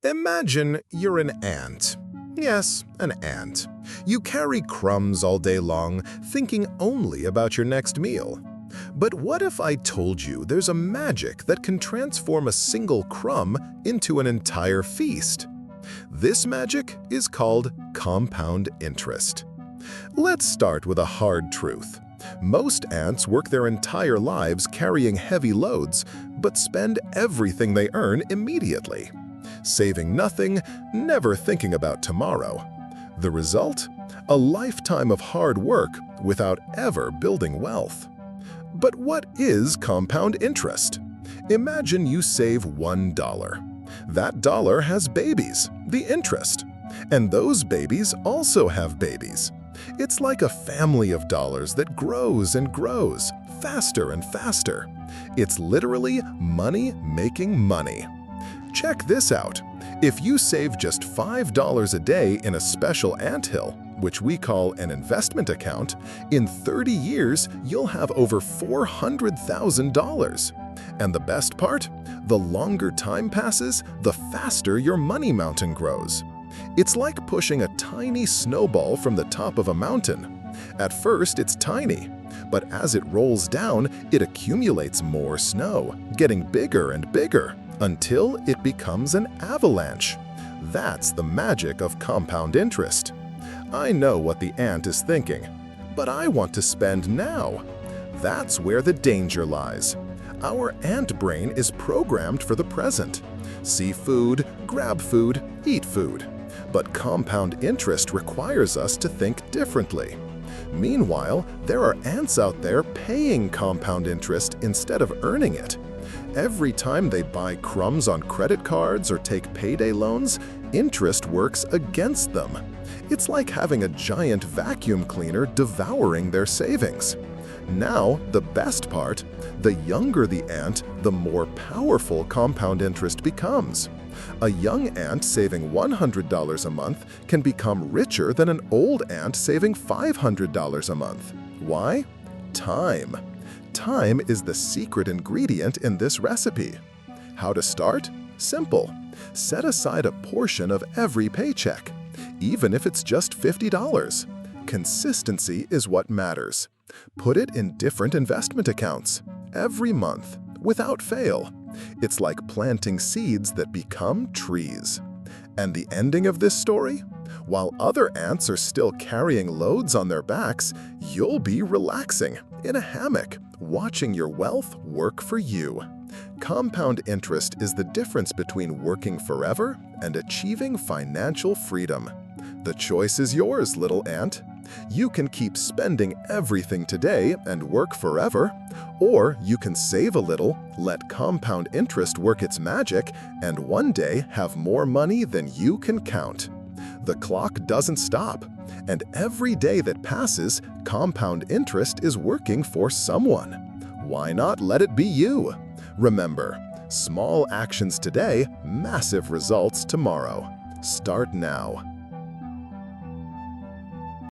Imagine you're an ant. Yes, an ant. You carry crumbs all day long, thinking only about your next meal. But what if I told you there's a magic that can transform a single crumb into an entire feast? This magic is called compound interest. Let's start with a hard truth. Most ants work their entire lives carrying heavy loads, but spend everything they earn immediately. Saving nothing, never thinking about tomorrow. The result? A lifetime of hard work without ever building wealth. But what is compound interest? Imagine you save $1. That dollar has babies, the interest. And those babies also have babies. It's like a family of dollars that grows and grows, faster and faster. It's literally money making money. Check this out. If you save just $5 a day in a special anthill, which we call an investment account, in 30 years you'll have over $400,000. And the best part? The longer time passes, the faster your money mountain grows. It's like pushing a tiny snowball from the top of a mountain. At first, it's tiny, but as it rolls down, it accumulates more snow, getting bigger and bigger, until it becomes an avalanche. That's the magic of compound interest. I know what the ant is thinking, but I want to spend now. That's where the danger lies. Our ant brain is programmed for the present. See food, grab food, eat food. But compound interest requires us to think differently. Meanwhile, there are ants out there paying compound interest instead of earning it. Every time they buy crumbs on credit cards or take payday loans, interest works against them. It's like having a giant vacuum cleaner devouring their savings. Now, the best part, the younger the ant, the more powerful compound interest becomes. A young ant saving $100 a month can become richer than an old ant saving $500 a month. Why? Time. Time is the secret ingredient in this recipe. How to start? Simple. Set aside a portion of every paycheck, even if it's just $50. Consistency is what matters. Put it in different investment accounts, every month, without fail. It's like planting seeds that become trees. And the ending of this story? While other ants are still carrying loads on their backs, you'll be relaxing in a hammock, watching your wealth work for you. Compound interest is the difference between working forever and achieving financial freedom. The choice is yours, little ant. You can keep spending everything today and work forever, or you can save a little, let compound interest work its magic, and one day have more money than you can count. The clock doesn't stop, and every day that passes, compound interest is working for someone. Why not let it be you? Remember, small actions today, massive results tomorrow. Start now.